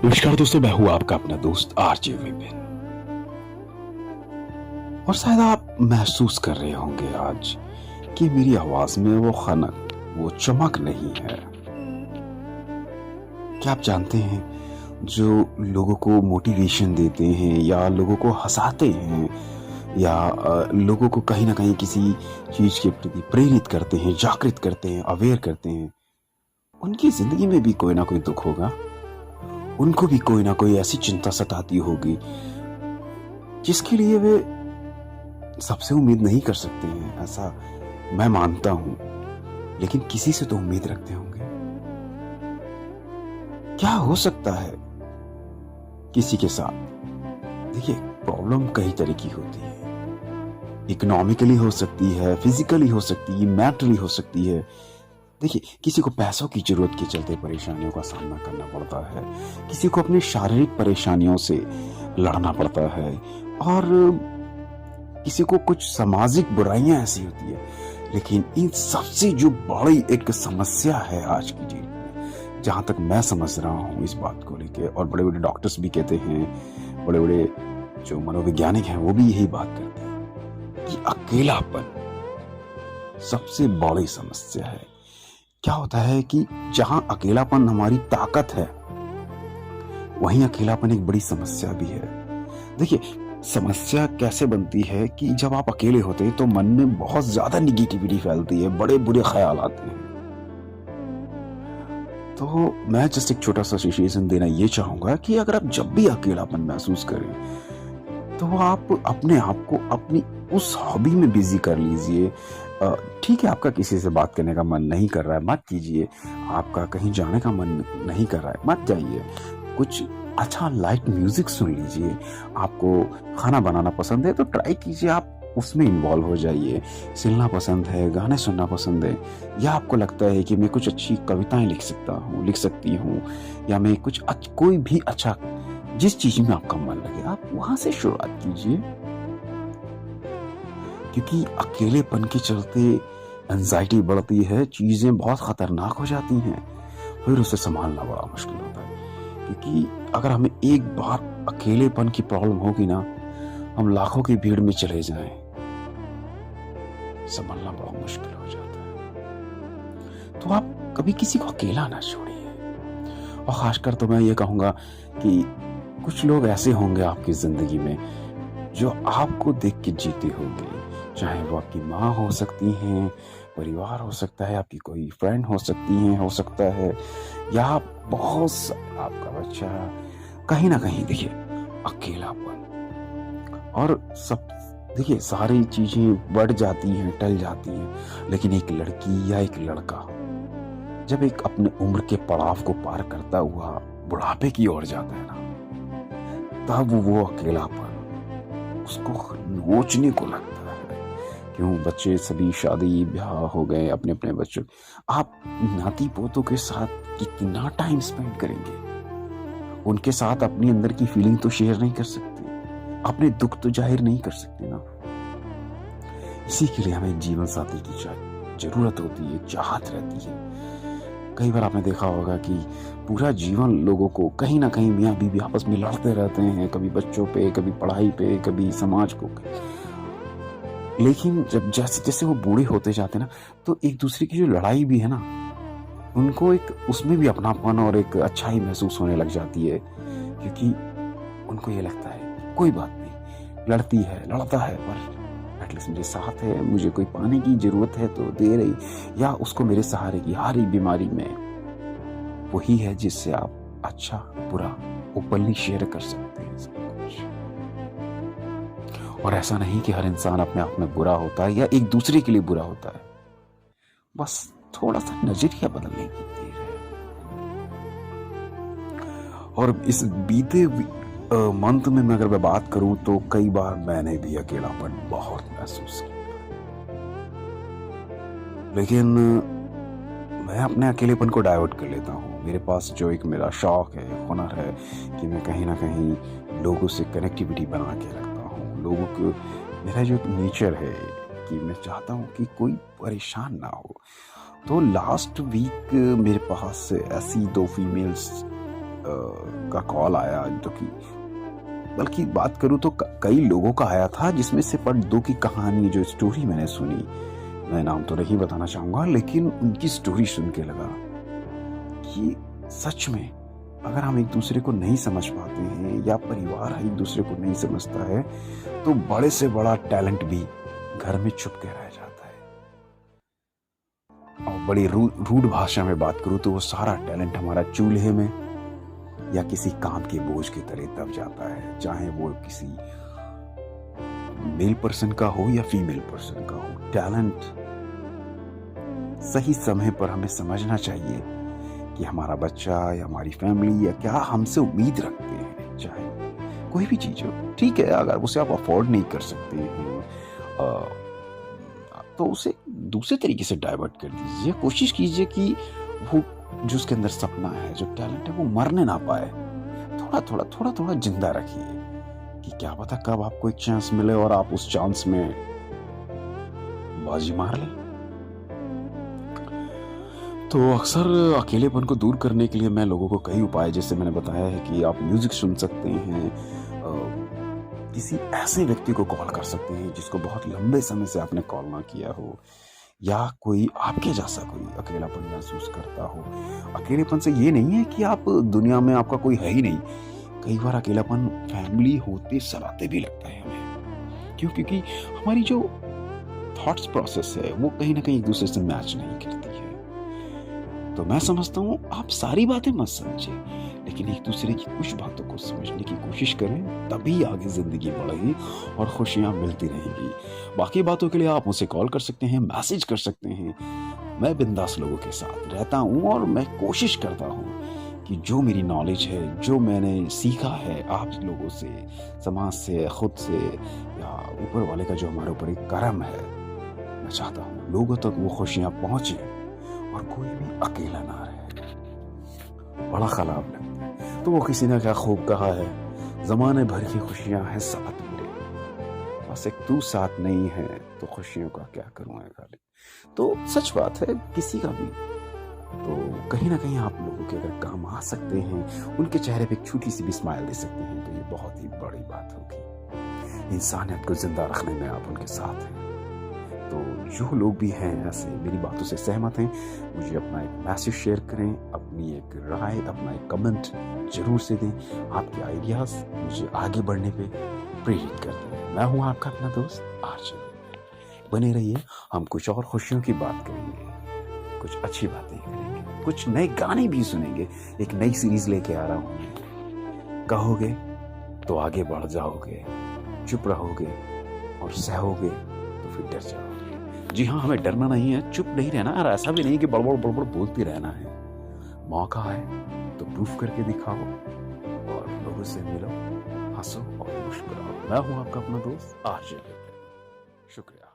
नमस्कार दोस्तों, मैं हूं आपका अपना दोस्त आरजे विपिन। और शायद आप महसूस कर रहे होंगे आज कि मेरी आवाज में वो खनक, वो चमक नहीं है। क्या आप जानते हैं, जो लोगों को मोटिवेशन देते हैं या लोगों को हंसाते हैं या लोगों को कहीं ना कहीं किसी चीज के प्रति प्रेरित करते हैं, जागृत करते हैं, अवेयर करते हैं, उनकी जिंदगी में भी कोई ना कोई दुख होगा। उनको भी कोई ना कोई ऐसी चिंता सताती होगी जिसके लिए वे सबसे उम्मीद नहीं कर सकते हैं, ऐसा मैं मानता हूं। लेकिन किसी से तो उम्मीद रखते होंगे। क्या हो सकता है किसी के साथ? देखिए, प्रॉब्लम कई तरह की होती है। इकोनॉमिकली हो सकती है, फिजिकली हो सकती है, मेंटली हो सकती है। देखिए, किसी को पैसों की जरूरत के चलते परेशानियों का सामना करना पड़ता है, किसी को अपनी शारीरिक परेशानियों से लड़ना पड़ता है, और किसी को कुछ सामाजिक बुराइयां ऐसी होती है। लेकिन इन सबसे जो बड़ी एक समस्या है आज की डेट में, जहां तक मैं समझ रहा हूं इस बात को लेके, और बड़े बड़े डॉक्टर्स भी कहते हैं, बड़े बड़े जो मनोवैज्ञानिक हैं वो भी यही बात करते हैं कि अकेलापन सबसे बड़ी समस्या है। क्या होता है कि जहां अकेलापन हमारी ताकत है, वहीं अकेलापन एक बड़ी समस्या भी है। देखिए, समस्या कैसे बनती है कि जब आप अकेले होते हैं तो मन में बहुत ज्यादा निगेटिविटी फैलती है, बड़े बुरे ख्याल आते हैं। तो मैं जस्ट एक छोटा सा सजेशन देना ये चाहूंगा कि अगर आप जब भी अकेलापन महसूस करें तो आप अपने आप को अपनी उस हॉबी में बिजी कर लीजिए। ठीक है, आपका किसी से बात करने का मन नहीं कर रहा है, मत कीजिए। आपका कहीं जाने का मन नहीं कर रहा है, मत जाइए। कुछ अच्छा लाइट म्यूजिक सुन लीजिए। आपको खाना बनाना पसंद है तो ट्राई कीजिए, आप उसमें इन्वॉल्व हो जाइए। सिलना पसंद है, गाने सुनना पसंद है, या आपको लगता है कि मैं कुछ अच्छी कविताएं लिख सकती हूँ, या मैं कुछ कोई भी अच्छा, जिस चीज में आपका मन लगे आप वहां से शुरुआत कीजिए। क्योंकि अकेलेपन के चलते एंजाइटी बढ़ती है, चीजें बहुत खतरनाक हो जाती हैं, फिर उसे संभालना बड़ा मुश्किल होता है। क्योंकि अगर हमें एक बार अकेलेपन की प्रॉब्लम होगी ना, हम लाखों की भीड़ में चले जाएं, संभालना बड़ा मुश्किल हो जाता है। तो आप कभी किसी को अकेला ना छोड़िए। और खासकर तो मैं ये कहूंगा कि कुछ लोग ऐसे होंगे आपकी जिंदगी में जो आपको देख के जीते होंगे, चाहे वो आपकी माँ हो सकती हैं, परिवार हो सकता है, आपकी कोई फ्रेंड हो सकती हैं, हो सकता है, या बहुत आपका बच्चा। कहीं ना कहीं देखिए, अकेलापन और सब, देखिए सारी चीजें बढ़ जाती हैं, टल जाती हैं, लेकिन एक लड़की या एक लड़का जब एक अपने उम्र के पड़ाव को पार करता हुआ बुढ़ापे की ओर जाता है ना, तब वो अकेलापन उसको नोचने को लगता है। क्यों, बच्चे सभी शादी ब्याह हो गए, अपने अपने बच्चों, आप नाती पोतों के साथ कितना टाइम स्पेंड करेंगे? उनके साथ अपनी अंदर की फीलिंग तो शेयर नहीं कर सकते, अपने दुख तो जाहिर नहीं कर सकते ना। इसी के लिए हमें जीवन साथी की जरूरत होती है, चाहत रहती है। कई बार आपने देखा होगा कि पूरा जीवन लोगों को कहीं ना कहीं मियाँ बीवी आपस में लड़ते रहते हैं, कभी बच्चों पे, कभी पढ़ाई पे, कभी समाज को। लेकिन जब जैसे जैसे वो बूढ़े होते जाते हैं ना, तो एक दूसरे की जो लड़ाई भी है ना, उनको एक उसमें भी अपनापन और एक अच्छाई महसूस होने लग जाती है। क्योंकि उनको ये लगता है कोई बात नहीं, लड़ती है, लड़ता है, पर एटलीस्ट मेरे साथ है, मुझे कोई पाने की जरूरत है तो दे रही, या उसको मेरे सहारे की हर एक बीमारी में वही है जिससे आप अच्छा बुरा ओपनली शेयर कर सकते हैं सब कुछ। और ऐसा नहीं कि हर इंसान अपने आप में बुरा होता है या एक दूसरे के लिए बुरा होता है, बस थोड़ा सा नजरिया बदलने की देर है। और इस बीते मंथ में मैं अगर मैं बात करूं तो कई बार मैंने भी अकेलापन बहुत महसूस किया। लेकिन मैं अपने अकेलेपन को डाइवर्ट कर लेता हूँ। मेरे पास जो एक मेरा शौक है, हुनर है, कि मैं कहीं ना कहीं लोगों से कनेक्टिविटी बना के रखता हूँ। लोगों को, मेरा जो एक नेचर है कि मैं चाहता हूँ कि कोई परेशान ना हो। तो लास्ट वीक मेरे पास ऐसी 2 फीमेल्स का कॉल आया, जो कि बल्कि बात करूँ तो कई लोगों का आया था, जिसमें से पार्ट 2 की कहानी, जो स्टोरी मैंने सुनी, मैं नाम तो नहीं बताना चाहूँगा, लेकिन उनकी स्टोरी सुन के लगा कि सच में अगर हम एक दूसरे को नहीं समझ पाते हैं या परिवार एक दूसरे को नहीं समझता है, तो बड़े से बड़ा टैलेंट भी घर में छुप के रह जाता है। और बड़ी रूड भाषा में बात करूं तो वो सारा टैलेंट हमारा चूल्हे में या किसी काम के बोझ के तले दब जाता है, चाहे वो किसी मेल पर्सन का हो या फीमेल पर्सन का हो। टैलेंट सही समय पर हमें समझना चाहिए कि हमारा बच्चा या हमारी फैमिली या क्या हमसे उम्मीद रखते हैं, चाहे कोई भी चीज हो। ठीक है, अगर उसे आप अफोर्ड नहीं कर सकते हैं तो उसे दूसरे तरीके से डाइवर्ट कर दीजिए। कोशिश कीजिए कि वो जो उसके अंदर सपना है, जो टैलेंट है, वो मरने ना पाए। थोड़ा थोड़ा जिंदा रखिए कि क्या पता कब आपको एक चांस मिले और आप उस चांस में बाजी मार लें। तो अक्सर अकेलेपन को दूर करने के लिए मैं लोगों को कई उपाय, जैसे मैंने बताया है कि आप म्यूजिक सुन सकते हैं, किसी ऐसे व्यक्ति को कॉल कर सकते हैं जिसको बहुत लंबे समय से आपने कॉल ना किया हो, या कोई आपके जैसा कोई अकेलापन महसूस करता हो। अकेलेपन से ये नहीं है कि आप दुनिया में आपका कोई है ही नहीं। कई बार अकेलापन फैमिली होते सलाते भी लगता है हमें। क्यों? क्योंकि हमारी जो थॉट्स प्रोसेस है वो कहीं ना कहीं एक दूसरे से मैच नहीं करती है। तो मैं समझता हूँ आप सारी बातें मत समझे, लेकिन एक दूसरे की कुछ बातों को समझने की कोशिश करें, तभी आगे जिंदगी बढ़ेगी और खुशियां मिलती रहेंगी। बाकी बातों के लिए आप मुझे कॉल कर सकते हैं, मैसेज कर सकते हैं। मैं बिंदास लोगों के साथ रहता हूँ और मैं कोशिश करता हूँ कि जो मेरी नॉलेज है, जो मैंने सीखा है आप लोगों से, समाज से, खुद से, या ऊपर वाले का जो हमारे ऊपर एक करम है, मैं चाहता हूँ लोगों तक वो खुशियां पहुंचे और कोई भी अकेला ना रहे। बड़ा खराब लगता है। तो वो किसी ने क्या खूब कहा है, जमाने भर की खुशियां हैं साथ मेरे, बस एक तू साथ नहीं है तो खुशियों का क्या करूं है खाली। तो सच बात है किसी का भी। तो कहीं ना कहीं आप लोगों के अगर काम आ सकते हैं, उनके चेहरे पे एक छोटी सी भी स्माइल दे सकते हैं, तो ये बहुत ही बड़ी बात होगी। इंसानियत को जिंदा रखने में आप उनके साथ हैं। तो जो लोग भी हैं ऐसे मेरी बातों से सहमत हैं, मुझे अपना एक मैसेज शेयर करें, अपनी एक राय, अपना एक कमेंट जरूर से दें। आपके आइडियाज मुझे आगे बढ़ने पे प्रेरित करते हैं। मैं हूँ आपका अपना दोस्त आरजे। बने रहिए, हम कुछ और खुशियों की बात करेंगे, कुछ अच्छी बातें करेंगे, कुछ नए गाने भी सुनेंगे। एक नई सीरीज लेके आ रहा हूँ मैं। कहोगे तो आगे बढ़ जाओगे, चुप रहोगे और सहोगे तो फिर डर जाओगे। जी हाँ, हमें डरना नहीं है, चुप नहीं रहना, और ऐसा भी नहीं कि बड़बड़ बड़बड़ बोलती रहना है। मौका है तो प्रूफ करके दिखाओ और लोगों से मिलो, हंसो और मुस्कुराओ। मैं हूं आपका अपना दोस्त आरजे। शुक्रिया।